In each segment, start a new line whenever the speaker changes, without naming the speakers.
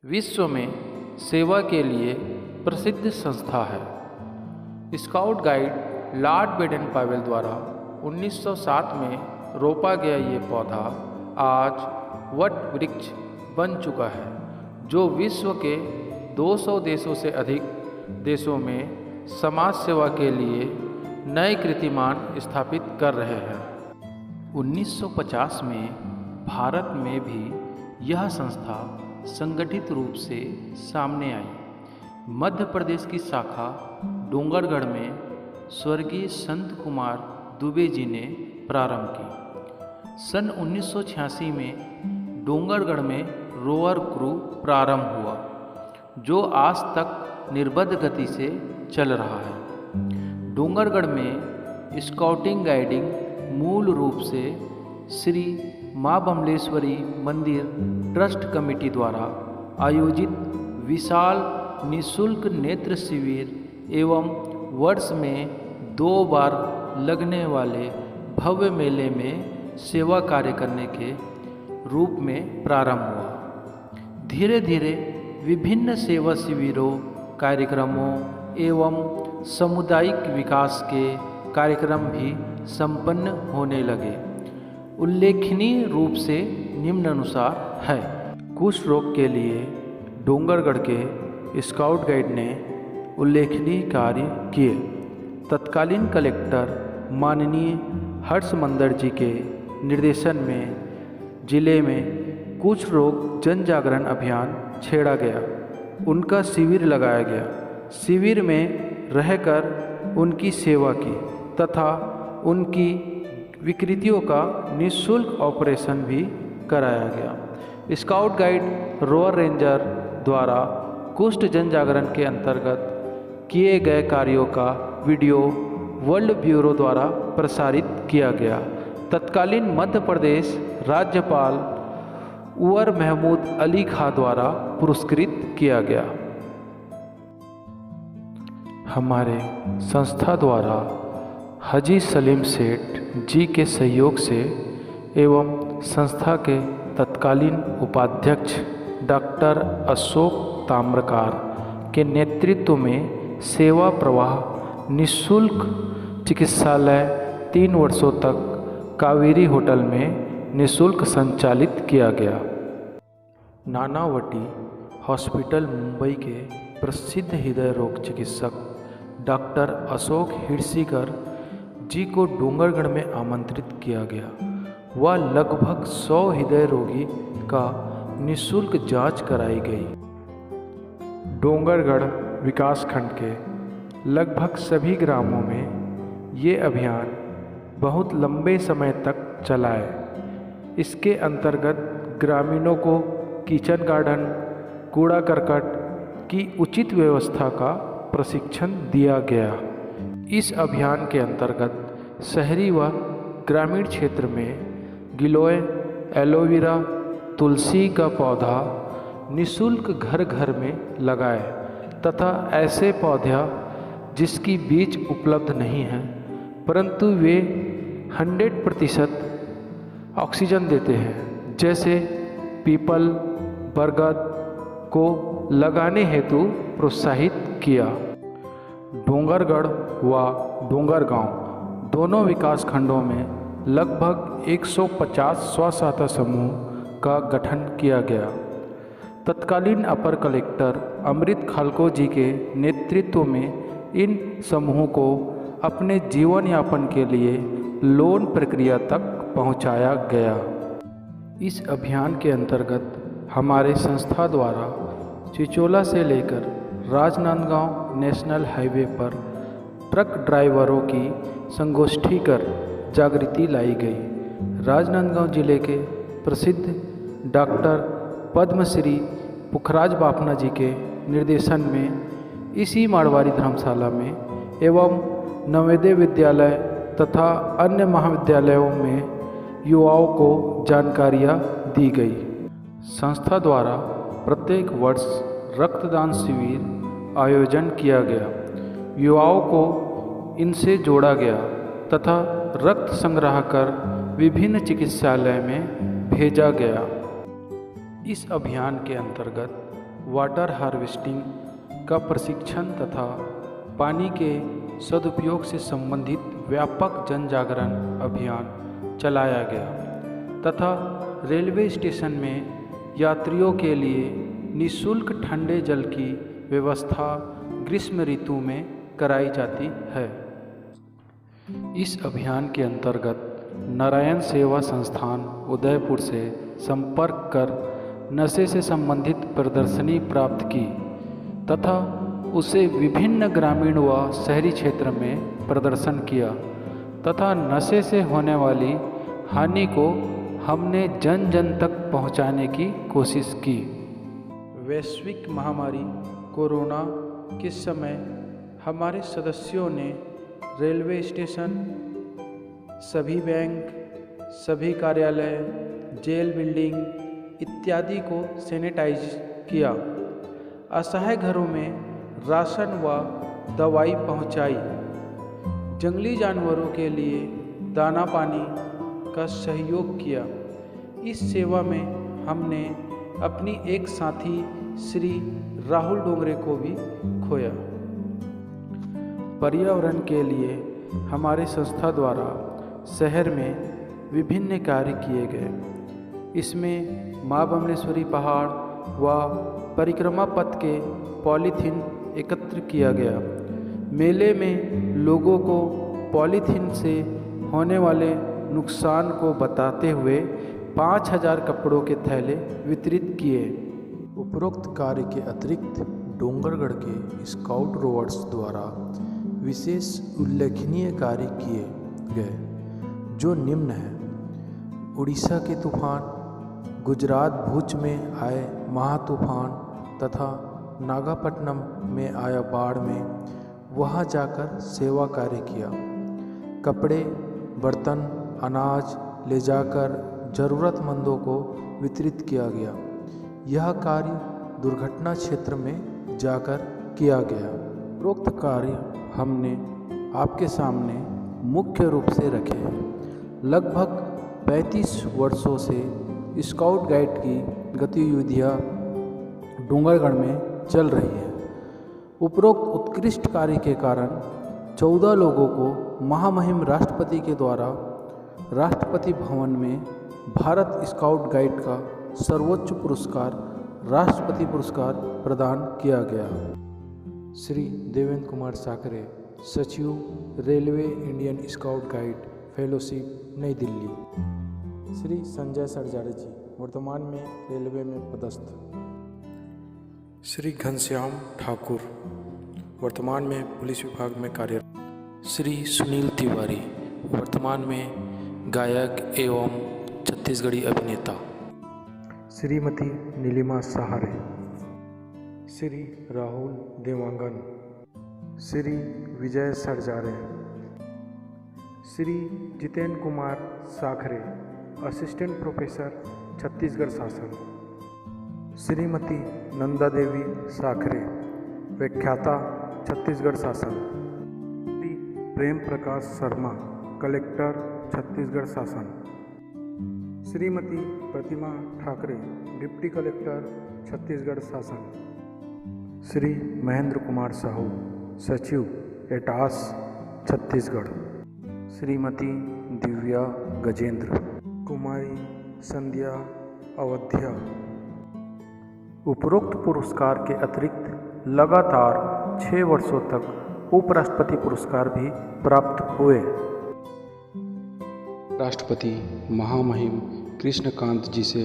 विश्व में सेवा के लिए प्रसिद्ध संस्था है। Scout guide Lord Baden Pavel द्वारा 1907 में रोपा गया ये पौधा आज वट वृक्ष बन चुका है, जो विश्व के 200 देशों से अधिक देशों में समाज सेवा के लिए नए कीर्तिमान स्थापित कर रहे हैं। 1950 में भारत में भी यह संस्था संगठित रूप से सामने आई। मध्य प्रदेश की शाखा डोंगरगढ़ में स्वर्गीय संत कुमार दुबे जी ने प्रारंभ की। सन 1986 में डोंगरगढ़ में रोवर क्रू प्रारंभ हुआ, जो आज तक निर्बाध गति से चल रहा है। डोंगरगढ़ में स्काउटिंग गाइडिंग मूल रूप से श्री माँ बमलेश्वरी मंदिर ट्रस्ट कमेटी द्वारा आयोजित विशाल निःशुल्क नेत्र शिविर एवं वर्ष में 2 बार लगने वाले भव्य मेले में सेवा कार्य करने के रूप में प्रारंभ हुआ। धीरे धीरे विभिन्न सेवा शिविरों, कार्यक्रमों एवं सामुदायिक विकास के कार्यक्रम भी संपन्न होने लगे। उल्लेखनीय रूप से निम्नानुसार है। कुष्ठ रोग के लिए डोंगरगढ़ के स्काउट गाइड ने उल्लेखनीय कार्य किए। तत्कालीन कलेक्टर माननीय हर्षमंदर जी के निर्देशन में जिले में कुष्ठ रोग जन जागरण अभियान छेड़ा गया। उनका शिविर लगाया गया। शिविर में रहकर उनकी सेवा की तथा उनकी विकृतियों का निःशुल्क ऑपरेशन भी कराया गया। स्काउट गाइड रोवर रेंजर द्वारा कुष्ठ जन जागरण के अंतर्गत किए गए कार्यों का वीडियो वर्ल्ड ब्यूरो द्वारा प्रसारित किया गया। तत्कालीन मध्य प्रदेश राज्यपाल उमर महमूद अली खां द्वारा पुरस्कृत किया गया। हमारे संस्था द्वारा हाजी सलीम सेठ जी के सहयोग से एवं संस्था के तत्कालीन उपाध्यक्ष डॉक्टर अशोक ताम्रकार के नेतृत्व में सेवा प्रवाह निःशुल्क चिकित्सालय 3 वर्षों तक कावेरी होटल में निःशुल्क संचालित किया गया। नानावटी हॉस्पिटल मुंबई के प्रसिद्ध हृदय रोग चिकित्सक डॉक्टर अशोक हिरसीकर जी को डोंगरगढ़ में आमंत्रित किया गया। वह लगभग 100 हृदय रोगी का निःशुल्क जांच कराई गई। डोंगरगढ़ विकासखंड के लगभग सभी ग्रामों में ये अभियान बहुत लंबे समय तक चला है। इसके अंतर्गत ग्रामीणों को किचन गार्डन, कूड़ा करकट की उचित व्यवस्था का प्रशिक्षण दिया गया। इस अभियान के अंतर्गत शहरी व ग्रामीण क्षेत्र में गिलोय, एलोवेरा, तुलसी का पौधा निःशुल्क घर घर में लगाए तथा ऐसे पौधा जिसकी बीज उपलब्ध नहीं है परंतु वे 100% ऑक्सीजन देते हैं, जैसे पीपल, बरगद को लगाने हेतु प्रोत्साहित किया। डोंगरगढ़ व डोंगरगांव दोनों विकासखंडों में लगभग 150 स्व-सहायता समूह का गठन किया गया। तत्कालीन अपर कलेक्टर अमृत खालको जी के नेतृत्व में इन समूहों को अपने जीवन यापन के लिए लोन प्रक्रिया तक पहुंचाया गया। इस अभियान के अंतर्गत हमारे संस्था द्वारा चिचोला से लेकर राजनांदगांव नेशनल हाईवे पर ट्रक ड्राइवरों की संगोष्ठी कर जागृति लाई गई। राजनांदगांव जिले के प्रसिद्ध डॉक्टर पद्मश्री पुखराज बाफना जी के निर्देशन में इसी मारवाड़ी धर्मशाला में एवं नवोदय विद्यालय तथा अन्य महाविद्यालयों में युवाओं को जानकारियाँ दी गई। संस्था द्वारा प्रत्येक वर्ष रक्तदान शिविर आयोजन किया गया। युवाओं को इनसे जोड़ा गया तथा रक्त संग्रह कर विभिन्न चिकित्सालय में भेजा गया। इस अभियान के अंतर्गत वाटर हार्वेस्टिंग का प्रशिक्षण तथा पानी के सदुपयोग से संबंधित व्यापक जन जागरण अभियान चलाया गया तथा रेलवे स्टेशन में यात्रियों के लिए निःशुल्क ठंडे जल की व्यवस्था ग्रीष्म ऋतु में कराई जाती है। इस अभियान के अंतर्गत नारायण सेवा संस्थान उदयपुर से संपर्क कर नशे से संबंधित प्रदर्शनी प्राप्त की तथा उसे विभिन्न ग्रामीण व शहरी क्षेत्र में प्रदर्शन किया तथा नशे से होने वाली हानि को हमने जन जन तक पहुंचाने की कोशिश की। वैश्विक महामारी कोरोना के समय हमारे सदस्यों ने रेलवे स्टेशन, सभी बैंक, सभी कार्यालय, जेल बिल्डिंग इत्यादि को सैनिटाइज किया, असहाय घरों में राशन व दवाई पहुंचाई, जंगली जानवरों के लिए दाना पानी का सहयोग किया। इस सेवा में हमने अपनी एक साथी श्री राहुल डोंगरे को भी खोया। पर्यावरण के लिए हमारे संस्था द्वारा शहर में विभिन्न कार्य किए गए। इसमें माँ बमलेश्वरी पहाड़ व परिक्रमा पथ के पॉलीथीन एकत्र किया गया। मेले में लोगों को पॉलीथीन से होने वाले नुकसान को बताते हुए 5000 कपड़ों के थैले वितरित किए। उपरोक्त कार्य के अतिरिक्त डोंगरगढ़ के स्काउट रोवर्स द्वारा विशेष उल्लेखनीय कार्य किए गए जो निम्न हैं। उड़ीसा के तूफान, गुजरात भुज में आए महातूफान तथा नागापट्टनम में आया बाढ़ में वहां जाकर सेवा कार्य किया। कपड़े, बर्तन, अनाज ले जाकर ज़रूरतमंदों को वितरित किया गया। यह कार्य दुर्घटना क्षेत्र में जाकर किया गया। उपरोक्त कार्य हमने आपके सामने मुख्य रूप से रखे हैं। लगभग 35 वर्षों से स्काउट गाइड की गतिविधियाँ डोंगरगढ़ में चल रही है। उपरोक्त उत्कृष्ट कार्य के कारण 14 लोगों को महामहिम राष्ट्रपति के द्वारा राष्ट्रपति भवन में भारत स्काउट गाइड का सर्वोच्च पुरस्कार राष्ट्रपति पुरस्कार प्रदान किया गया। श्री देवेंद्र कुमार साकरे, सचिव, railway Indian scout guide fellowship, नई दिल्ली। श्री संजय सरजाड़े जी, वर्तमान में रेलवे में पदस्थ। श्री घनश्याम ठाकुर, वर्तमान में पुलिस विभाग में कार्यरत। श्री सुनील तिवारी, वर्तमान में गायक एवं छत्तीसगढ़ी अभिनेता। श्रीमती नीलिमा सहारे, श्री राहुल देवांगन, श्री विजय सरजारे, श्री जितेंद्र कुमार साखरे, असिस्टेंट प्रोफेसर, छत्तीसगढ़ शासन। श्रीमती नंदा देवी साखरे, व्याख्याता, छत्तीसगढ़ शासन। श्री प्रेम प्रकाश शर्मा, कलेक्टर, छत्तीसगढ़ शासन। श्रीमती प्रतिमा ठाकरे, डिप्टी कलेक्टर, छत्तीसगढ़ शासन। श्री महेंद्र कुमार साहू, सचिव, एटास, छत्तीसगढ़। श्रीमती दिव्या गजेंद्र, कुमारी संध्या अवध्या। उपरोक्त पुरस्कार के अतिरिक्त लगातार 6 वर्षों तक उपराष्ट्रपति पुरस्कार भी प्राप्त हुए। राष्ट्रपति महामहिम कृष्णकांत जी से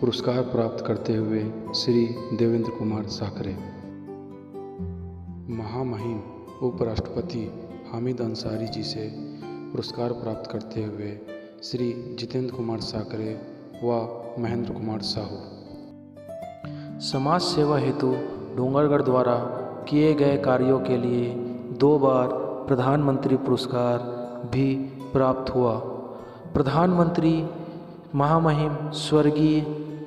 पुरस्कार प्राप्त करते हुए श्री देवेंद्र कुमार साकरे। महामहिम उपराष्ट्रपति हामिद अंसारी जी से पुरस्कार प्राप्त करते हुए श्री जितेंद्र कुमार साकरे व महेंद्र कुमार साहू। समाज सेवा हेतु डोंगरगढ़ द्वारा किए गए कार्यों के लिए 2 बार प्रधानमंत्री पुरस्कार भी प्राप्त हुआ। प्रधानमंत्री महामहिम स्वर्गीय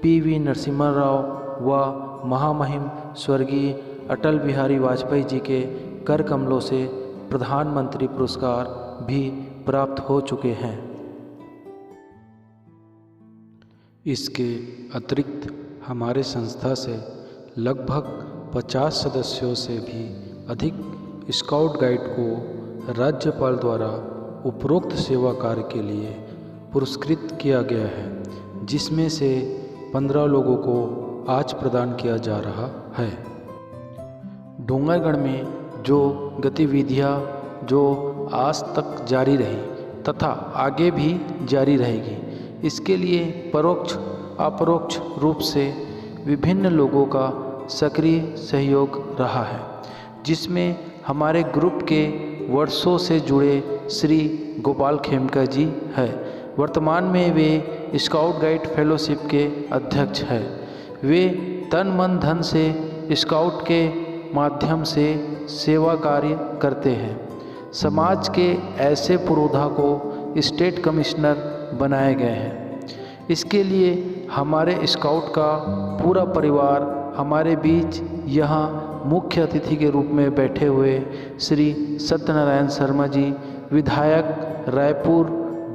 PV नरसिम्हा राव व महामहिम स्वर्गीय अटल बिहारी वाजपेयी जी के कर कमलों से प्रधानमंत्री पुरस्कार भी प्राप्त हो चुके हैं। इसके अतिरिक्त हमारे संस्था से
लगभग 50 सदस्यों से भी अधिक स्काउट गाइड को राज्यपाल द्वारा उपरोक्त सेवा कार्य के लिए पुरस्कृत किया गया है, जिसमें से 15 लोगों को आज प्रदान किया जा रहा है। डोंगरगढ़ में जो गतिविधियां जो आज तक जारी रही तथा आगे भी जारी रहेगी, इसके लिए परोक्ष अपरोक्ष रूप से विभिन्न लोगों का सक्रिय सहयोग रहा है, जिसमें हमारे ग्रुप के वर्षों से जुड़े श्री गोपाल खेमका जी है। वर्तमान में वे स्काउट गाइड फेलोशिप के अध्यक्ष हैं। वे तन मन धन से स्काउट के माध्यम से सेवा कार्य करते हैं। समाज के ऐसे पुरोधा को स्टेट कमिश्नर बनाए गए हैं। इसके लिए हमारे स्काउट का पूरा परिवार हमारे बीच यहाँ मुख्य अतिथि के रूप में बैठे हुए श्री सत्यनारायण शर्मा जी, विधायक रायपुर,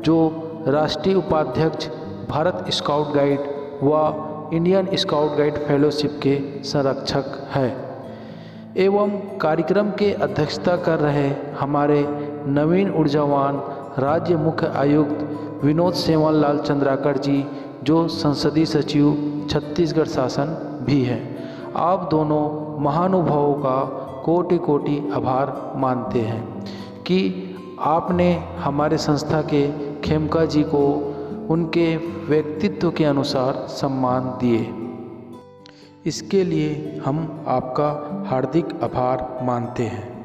जो राष्ट्रीय उपाध्यक्ष भारत स्काउट गाइड व इंडियन स्काउट गाइड फेलोशिप के संरक्षक हैं, एवं कार्यक्रम के अध्यक्षता कर रहे हमारे नवीन ऊर्जावान राज्य मुख्य आयुक्त विनोद सेवाल लाल चंद्राकर जी, जो संसदीय सचिव छत्तीसगढ़ शासन भी हैं। आप दोनों महानुभावों का कोटि कोटि आभार मानते हैं कि आपने हमारे संस्था के खेमका जी को उनके व्यक्तित्व के अनुसार सम्मान दिए। इसके लिए हम आपका हार्दिक आभार मानते हैं।